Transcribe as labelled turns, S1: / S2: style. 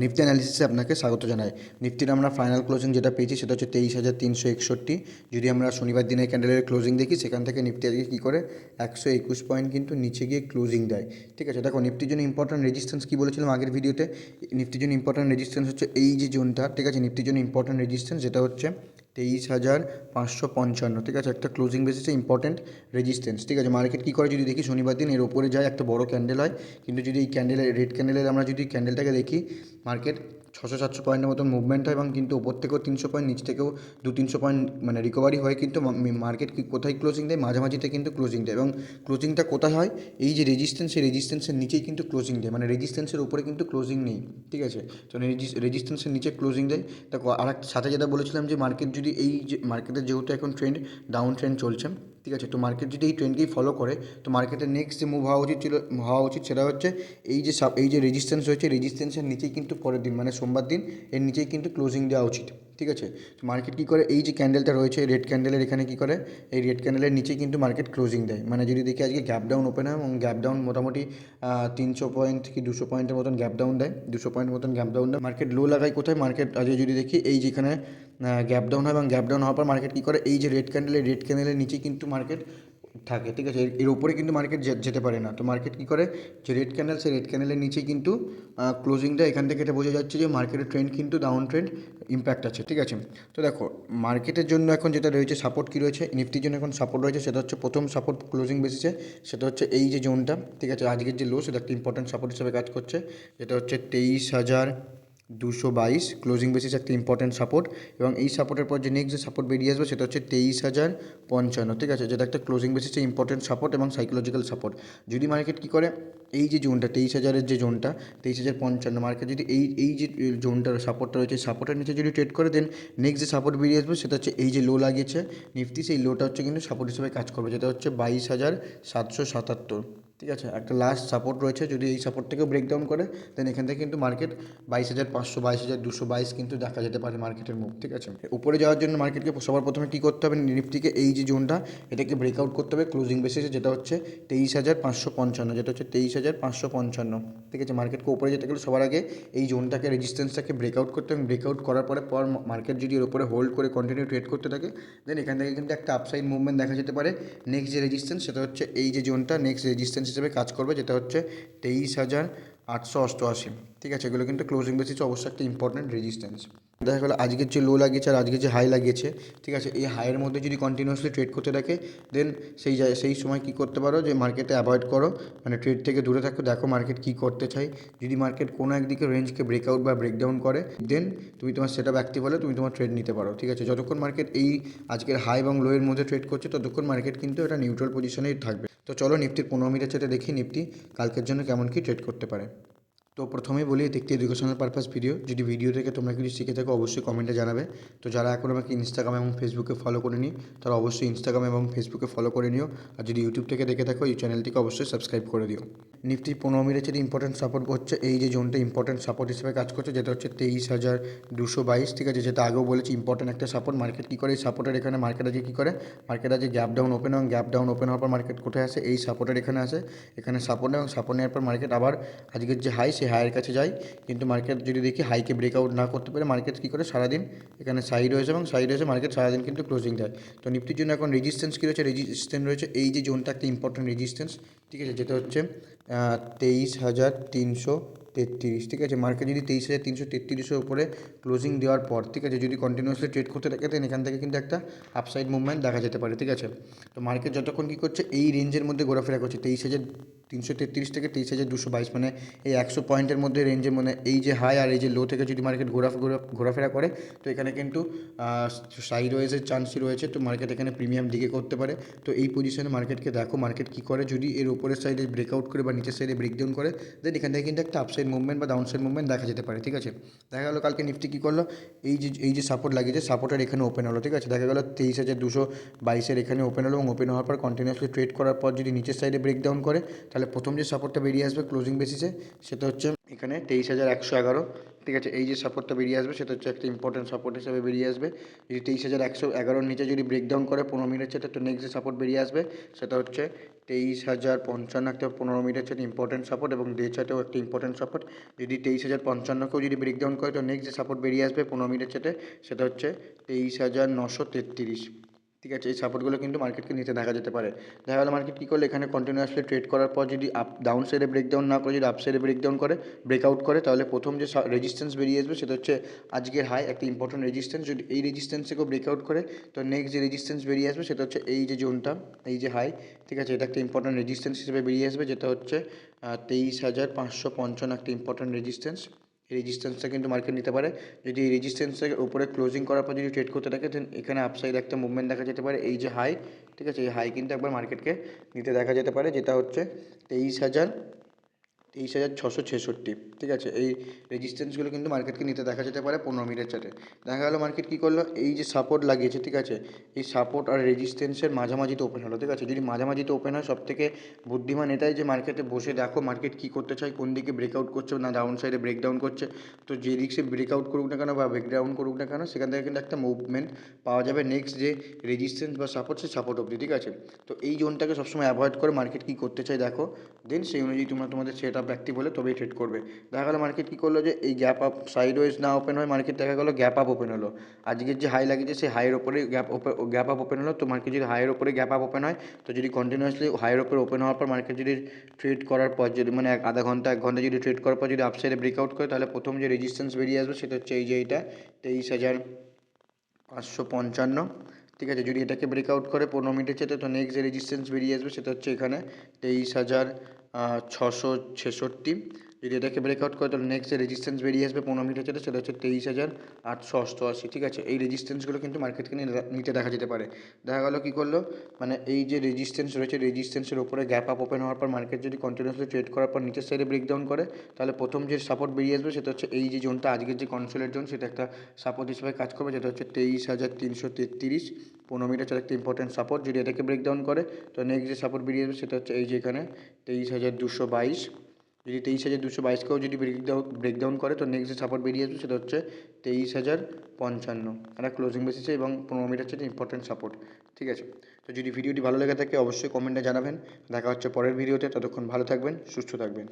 S1: Nifty অ্যানালিসিসে আপনাকে স্বাগত জানাই। নিফটির আমরা ফাইনাল ক্লোজিং যেটা পেয়েছি সেটা হচ্ছে 23,361। যদি আমরা শনিবার দিনের ক্যান্ডেলের ক্লোজিং দেখি, সেখান থেকে নিফটি আজকে কী করে 121 পয়েন্ট কিন্তু নিচে গিয়ে ক্লোজিং দেয়। ঠিক আছে, দেখো নিফটির জন্য ইম্পর্ট্যান্ট রেজিস্ট্যান্স কী বলেছিলাম আগের ভিডিওতে। নিফটির জন্য ইম্পর্ট্যান্ট রেজিস্ট্যান্স হচ্ছে এই যে জোনটা। ঠিক আছে, নিফটির জন্য ইম্পর্ট্যান্ট রেজিস্ট্যান্স যেটা হচ্ছে 23,555। ঠিক আছে, একটা ক্লোজিং বেসিসে ইম্পর্ট্যান্ট রেজিস্ট্যান্স। ঠিক আছে, মার্কেট কী করে যদি দেখি, শনিবার দিন এর ওপরে যায় একটা বড় ক্যান্ডেল হয়, কিন্তু যদি এই ক্যান্ডেলের রেড ক্যান্ডেলের আমরা যদি ক্যান্ডেলটাকে দেখি, মার্কেট 600-700 পয়েন্টের মতন মুভমেন্ট হয় এবং কিন্তু ওপর থেকেও 300 পয়েন্ট, নিচ থেকেও 200-300 পয়েন্ট মানে রিকভারি হয়। কিন্তু মার্কেট কোথায় ক্লোজিং দেয়, মাঝামাঝিতে কিন্তু ক্লোজিং দেয়। এবং ক্লোজিংটা কোথায় হয়, এই যে রেজিস্ট্যান্স, সেই রেজিস্ট্যান্সের নিচেই কিন্তু ক্লোজিং দেয়, মানে রেজিস্ট্যান্সের উপরে কিন্তু ক্লোজিং নেই। ঠিক আছে, তো রেজিস্ট্যান্সের নিচে ক্লোজিং দেয়। দেখো আর এক সাথে যেটা বলেছিলাম যে মার্কেট যদি এই যে মার্কেটের যেহেতু এখন ট্রেন্ড ডাউন ট্রেন্ড চলছে, ঠিক আছে, তো মার্কেট যদি এই ট্রেন্ডকেই ফলো করে, তো মার্কেটের নেক্সট যে মুভ হওয়া উচিত সেটা হচ্ছে এই যে রেজিস্ট্যান্স রয়েছে, রেজিস্ট্যান্সের নিচেই কিন্তু পরের দিন মানে সোমবার দিন এর নিচেই কিন্তু ক্লোজিং দেওয়া উচিত। ঠিক আছে, তো মার্কেট কী করে, এই যে ক্যান্ডেলটা রয়েছে রেড ক্যান্ডেলের এখানে কী করে, এই রেড ক্যান্ডেলের নিচেই কিন্তু মার্কেট ক্লোজিং দেয়। মানে যদি দেখি আজকে গ্যাপ ডাউন ওপেন হয় এবং গ্যাপ ডাউন মোটামুটি 300 পয়েন্ট কি 200 পয়েন্টের মতন গ্যাপ ডাউন দেয়, 200 পয়েন্ট মতন গ্যাপ ডাউন দেয়। মার্কেট লো লাগায় কোথায়, মার্কেট আজকে যদি দেখি এই যেখানে গ্যাপ ডাউন হয় এবং গ্যাপ ডাউন হওয়ার পর মার্কেট কী করে, এই যে রেড ক্যান্ডেলের নিচেই কিন্তু মার্কেট থাকে। ঠিক আছে, এর উপরে কিন্তু মার্কেট যেতে পারে না। তো মার্কেট কী করে, যে রেড ক্যান্ডেল, সেই রেড ক্যান্ডেলের নিচেই কিন্তু ক্লোজিংটা, এখান থেকে এটা বোঝা যাচ্ছে যে মার্কেটের ট্রেন্ড কিন্তু ডাউন ট্রেন্ড ইম্প্যাক্ট আছে। ঠিক আছে, তো দেখো মার্কেটের জন্য এখন যেটা রয়েছে সাপোর্ট কী রয়েছে, নিফটির জন্য এখন সাপোর্ট রয়েছে, সেটা হচ্ছে প্রথম সাপোর্ট ক্লোজিং বেসিসে, সেটা হচ্ছে এই যে জোনটা। ঠিক আছে, আজকের যে লো সেটা একটা ইম্পর্টেন্ট সাপোর্ট হিসেবে কাজ করছে, যেটা হচ্ছে 23,222 ক্লোজিং বেসিস একটা ইম্পর্টেন্ট সাপোর্ট। এবং এই সাপোর্টের পর যে নেক্সট যে সাপোর্ট বেরিয়ে আসবে সেটা হচ্ছে 23,055। ঠিক আছে, যেটা একটা ক্লোজিং বেসিসে ইম্পর্টেন্ট সাপোর্ট এবং সাইকোলজিক্যাল সাপোর্ট। যদি মার্কেট কী করে, এই যে জোনটা 23,000-এর যে জোনটা 23,055, মার্কেট যদি এই যে জোনটার সাপোর্টটা রয়েছে, সাপোর্টের নিচে যদি ট্রেড করে, দেন নেক্সট যে সাপোর্ট বেরিয়ে আসবে সেটা হচ্ছে এই যে লো লাগিয়েছে নিফটি, সেই লোটা হচ্ছে কিন্তু সাপোর্ট হিসেবে কাজ করবে, যেটা হচ্ছে 22,777। ঠিক আছে, একটা লাস্ট সাপোর্ট রয়েছে, যদি এই সাপোর্ট থেকেও ব্রেকডাউন করে, দেন এখান থেকে কিন্তু মার্কেট 22,500 22,222 কিন্তু দেখা যেতে পারে মার্কেটের মুভ। ঠিক আছে, উপরে যাওয়ার জন্য মার্কেটকে সবার প্রথমে কী করতে হবে, নিফটিকে এই যে জোনটা এটাকে ব্রেকআউট করতে হবে ক্লোজিং বেসিসে, যেটা হচ্ছে 23,555, যেটা হচ্ছে 23,555। ঠিক আছে, মার্কেটকে উপরে যেতে গেলে সবার আগে এই জোনটাকে রেজিস্ট্যান্সটাকে ব্রেকআউট করতে হবে। ব্রেকআউট করার পর মার্কেট যদি এর উপরে হোল্ড করে কন্টিনিউ ট্রেড করতে থাকে, দেন এখান থেকে কিন্তু একটা আপসাইড মুভমেন্ট দেখা যেতে পারে। নেক্সট যে রেজিস্ট্যান্স সেটা হচ্ছে এই যে জোনটা নেক্সট রেজিস্ট্যান্স হিসেবে কাজ করবে, যেটা হচ্ছে 23,888। ঠিক আছে, এগুলো কিন্তু ক্লোজিং বেসিসে অবশ্যই একটা ইম্পর্টেন্ট রেজিস্ট্যান্স। দেখা গেলো আজকের যে লো লাগিয়েছে আর আজকে যে হাই লাগিয়েছে, ঠিক আছে, এই হাইয়ের মধ্যে যদি কন্টিনিউয়াসলি ট্রেড করতে থাকে, দেন সেই সময় কী করতে পারো, যে মার্কেটে অ্যাভয়েড করো, মানে ট্রেড থেকে দূরে থাকো, দেখো মার্কেট কী করতে চাই। যদি মার্কেট কোনো একদিকে রেঞ্জকে ব্রেকআউট বা ব্রেকডাউন করে, দেন তুমি তোমার সেট আপ অ্যাক্টিভ হলে তুমি তোমার ট্রেড নিতে পারো। ঠিক আছে, যতক্ষণ মার্কেট এই আজকের হাই এবং লোয়ের মধ্যে ট্রেড করছে, ততক্ষণ মার্কেট কিন্তু এটা নিউট্রাল পজিশনেই থাকবে। তো চলো নিফটির 15 মিনিটের চার্টে দেখি নিফটি কালকের জন্য কেমন কী ট্রেড করতে পারে। তো প্রথমেই বলি, দেখতে এডুকেশনাল পারপাস ভিডিও। যদি ভিডিও থেকে তোমরা কিছু শিখে থাকো অবশ্যই কমেন্টে জানাবে। তো যারা এখন আমাকে ইনস্টাগ্রাম এবং ফেসবুকে ফলো করে নি, তারা অবশ্যই ইনস্টাগ্রাম এবং ফেসবুকে ফলো করে নিও। আর যদি ইউটিউব থেকে দেখে থাকো, এই চ্যানেলটিকে অবশ্যই সাবস্ক্রাইব করে দিও। নিফটি 15 মিনিটের ইম্পর্টেন্ট সাপোর্ট হচ্ছে এই যে জোনটা ইম্পর্টেন্ট সাপোর্ট হিসেবে কাজ করছে, যেটা হচ্ছে 23,222। ঠিক আছে, যেটা আগেও বলেছি ইম্পর্টেন্ট একটা সাপোর্ট। মার্কেট কী করে, এই সাপোর্টের এখানে মার্কেট আজকে কী করে, মার্কেট আজকে গ্যাপ ডাউন ওপেন, এবং গ্যাপ ডাউন ওপেন হওয়ার পর মার্কেট কোথায় আসে, এই সাপোর্টের এখানে আসে, এখানে সাপোর্ট, এবং সাপোর্ট নেওয়ার পর মার্কেট আবার আজকের যে হাই, সেই হাইয়ের কাছে যায়। কিন্তু মার্কেট যদি দেখি হাইকে ব্রেকআউট না করতে পারে, মার্কেট কী করে সারাদিন এখানে সাইড হয়েছে, এবং সাইড হয়েছে মার্কেট সারাদিন কিন্তু ক্লোজিং দেয়। তো নিফটির জন্য এখন রেজিস্ট্যান্স কী রয়েছে, রেজিস্ট্যান্স রয়েছে এই যে জোনটা একটা ইম্পর্টেন্ট রেজিস্ট্যান্স। ঠিক আছে, যেটা হচ্ছে 23,333। ঠিক আছে, মার্কেট যদি 23,333-এর উপরে ক্লোজিং দেওয়ার পর, ঠিক আছে, যদি কন্টিনিউয়াসলি ট্রেড করতে থাকে, দেন এখান থেকে কিন্তু একটা আপসাইড মুভমেন্ট দেখা যেতে পারে। ঠিক আছে, তো মার্কেট যতক্ষণ কী করছে, এই রেঞ্জের মধ্যে ঘোরাফেরা করছে 23,333 থেকে 23,222, মানে এই 100 পয়েন্টের মধ্যে রেঞ্জের, মানে এই যে হাই আর এই যে লো থেকে যদি মার্কেট ঘোরাফেরা করে, তো এখানে কিন্তু সাইড ওয়েজের চান্সই রয়েছে। তো মার্কেট এখানে প্রিমিয়াম দিকে করতে পারে। তো এই পজিশনে মার্কেটকে দেখো, মার্কেট কী করে, যদি এর উপরের সাইডে ব্রেকআউট করে বা নিচের সাইডে ব্রেকডাউন করে, দেন এখান থেকে কিন্তু একটা আপসাইড মুভমেন্ট বা ডাউনসাইড মুভমেন্ট দেখা যেতে পারে। ঠিক আছে, দেখা গেলো কালকে নিফটি কী করলো, এই যে সাপোর্ট লাগিয়েছে, সাপোর্টের এখানে ওপেন হলো। ঠিক আছে, দেখা গেলো 23,222-এর এখানে ওপেন হলো, এবং ওপেন হওয়ার পর কন্টিনিউয়াসলি ট্রেড করার পর যদি নিচের সাইডে ব্রেকডাউন করে, তাহলে প্রথম যে সাপোর্টটা বেরিয়ে আসবে ক্লোজিং বেসিসে, সেটা হচ্ছে এখানে 23,111, ঠিক আছে। এই যে সাপোর্টটা বেরিয়ে আসবে সেটা হচ্ছে একটা ইম্পর্টেন্ট সাপোর্ট হিসেবে বেরিয়ে আসবে। যদি 23,111 নিচে যদি ব্রেকডাউন করে 15 মিনিট সেটা, তো নেক্সট যে সাপোর্ট বেরিয়ে আসবে সেটা হচ্ছে 23,055, একটা 15 মিনিট সেটা ইম্পর্টেন্ট সাপোর্ট, এবং ডে চার্টেও একটা ইম্পর্টেন্ট সাপোর্ট। যদি 23,055কেও যদি ব্রেকডাউন করে তো নেক্সট যে সাপোর্ট বেরিয়ে আসবে 15 মিনিট সেটে সেটা হচ্ছে 23,933, ঠিক আছে। এই সাপোর্টগুলো কিন্তু মার্কেটকে নিতে দেখা যেতে পারে। দেখা গেলো মার্কেট কী করলে এখানে কন্টিনিউয়াসলি ট্রেড করার পর যদি ডাউন সাইডে ব্রেকডাউন না করে যদি আপ সাইডে ব্রেকডাউন করে, ব্রেকআউট করে, তাহলে প্রথম যে রেজিস্ট্যান্স বেরিয়ে আসবে সেটা হচ্ছে আজকের হাই, একটা ইম্পর্টেন্ট রেজিস্ট্যান্স। যদি এই রেজিস্ট্যান্সকেও ব্রেকআউট করে তো নেক্সট যে রেজিস্ট্যান্স বেরিয়ে আসবে সেটা হচ্ছে এই যে জোনটা, এই যে হাই, ঠিক আছে। এটা একটা ইম্পর্টেন্ট রেজিস্ট্যান্স হিসেবে বেরিয়ে আসবে, যেটা হচ্ছে 23,555, একটা ইম্পর্টেন্ট রেজিস্ট্যান্স। এই রেজিস্ট্যান্সটা কিন্তু মার্কেট নিতে পারে। যদি এই রেজিস্ট্যান্সের উপরে ক্লোজিং করার পর যদি ট্রেড করতে থাকে দেন এখানে আপসাইড একটা মুভমেন্ট দেখা যেতে পারে। এই যে হাই, ঠিক আছে, এই হাই কিন্তু একবার মার্কেটকে নিতে দেখা যেতে পারে, যেটা হচ্ছে 23,666, ঠিক আছে। এই রেজিস্ট্যান্সগুলো কিন্তু মার্কেটকে নিতে দেখা যেতে পারে 15 মিনিটের চার্টে। দেখা গেলো মার্কেট কী করলো, এই যে সাপোর্ট লাগিয়েছে, ঠিক আছে, এই সাপোর্ট আর রেজিস্ট্যান্সের মাঝামাঝিতে ওপেন হলো, ঠিক আছে। যদি মাঝামাঝিতে ওপেন হয় সবথেকে বুদ্ধিমান এটাই যে মার্কেটে বসে দেখো মার্কেট কী করতে চায়, কোন দিকে ব্রেকআউট করছে না ডাউন সাইডে ব্রেকডাউন করছে। তো যে দিক সে ব্রেকআউট করুক না কেন বা ব্রেকডাউন করুক না কেন, সেখান থেকে কিন্তু একটা মুভমেন্ট পাওয়া যাবে নেক্সট যে রেজিস্ট্যান্স বা সাপোর্ট, সেই সাপোর্ট অবধি, ঠিক আছে। তো এই জোনটাকে সবসময় অ্যাভয়েড করে মার্কেট কী করতে চায় দেখো, দেন সেই অনুযায়ী তোমরা তোমাদের সেট আপ অ্যাক্টিভ হলে তবেই ট্রেড করবে। দেখা গেলো মার্কেট কী করলো যে এই গ্যাপ আপ সাইডওয়েজ না ওপেন হয়, মার্কেট দেখা গেলো গ্যাপ আপ ওপেন হলো। আজকের যে হাই লাগিয়েছে সেই হাইয়ের ওপরে গ্যাপ আপ ওপেন হলো। তো মার্কেট যদি হাইয়ের ওপরে গ্যাপ আপ ওপেন হয়, তো যদি কন্টিনিউয়াসলি হাইয়ের ওপরে ওপেন হওয়ার পর মার্কেট যদি ট্রেড করার পর যদি মানে আধা ঘন্টা 1 ঘন্টা যদি ট্রেড করার পর যদি আপসাইডে ব্রেকআউট করে, তাহলে প্রথম যে রেজিস্ট্যান্স বেরিয়ে আসবে সেটা হচ্ছে এই যে এইটা 23,555, ঠিক আছে। যদি এটাকে ব্রেকআউট করে 15 মিনিটের চেতে, তো নেক্সট যে রেজিস্ট্যান্স বেরিয়ে আসবে সেটা হচ্ছে এখানে 23,666। যদি এটাকে ব্রেকআউট করে তাহলে নেক্সট যে রেজিস্ট্যান্স বেরিয়ে আসবে 15 মিনিটের চেতে সেটা হচ্ছে 23,888, ঠিক আছে। এই রেজিস্ট্যান্সগুলো কিন্তু মার্কেটকে নিতে দেখা যেতে পারে। দেখা গেলো কী করলো, মানে এই যে রেজিস্ট্যান্স রয়েছে রেজিস্ট্যান্সের ওপরে গ্যাপ আপ ওপেন হওয়ার পর মার্কেট যদি কন্টিনিউসলি ট্রেড করার পর নিচের সাইডে ব্রেকডাউন করে, তাহলে প্রথম যে সাপোর্ট বেরিয়ে আসবে সেটা হচ্ছে এই যে জোনটা, আজকের যে কনসোলেট জোন, সেটা একটা সাপোর্ট হিসেবে কাজ করবে, যেটা হচ্ছে 23,333, 15 মিনিটের একটা ইম্পর্টেন্ট সাপোর্ট। যদি এটাকে ব্রেকডাউন করে তো নেক্সট যে সাপোর্ট বেরিয়ে আসবে সেটা হচ্ছে এই যে এখানে 23,222। যদি 23,222কেও যদি ব্রেকডাউন করে তো নেক্সট যে সাপোর্ট বেরিয়ে আসবে সেটা হচ্ছে 23,055, একটা ক্লোজিং বেসিসে এবং 15 মিনিটের হচ্ছে ইম্পর্টেন্ট সাপোর্ট, ঠিক আছে। তো যদি ভিডিওটি ভালো লেগে থাকে অবশ্যই কমেন্টে জানাবেন। দেখা হচ্ছে পরের ভিডিওতে, ততক্ষণ ভালো থাকবেন, সুস্থ থাকবেন।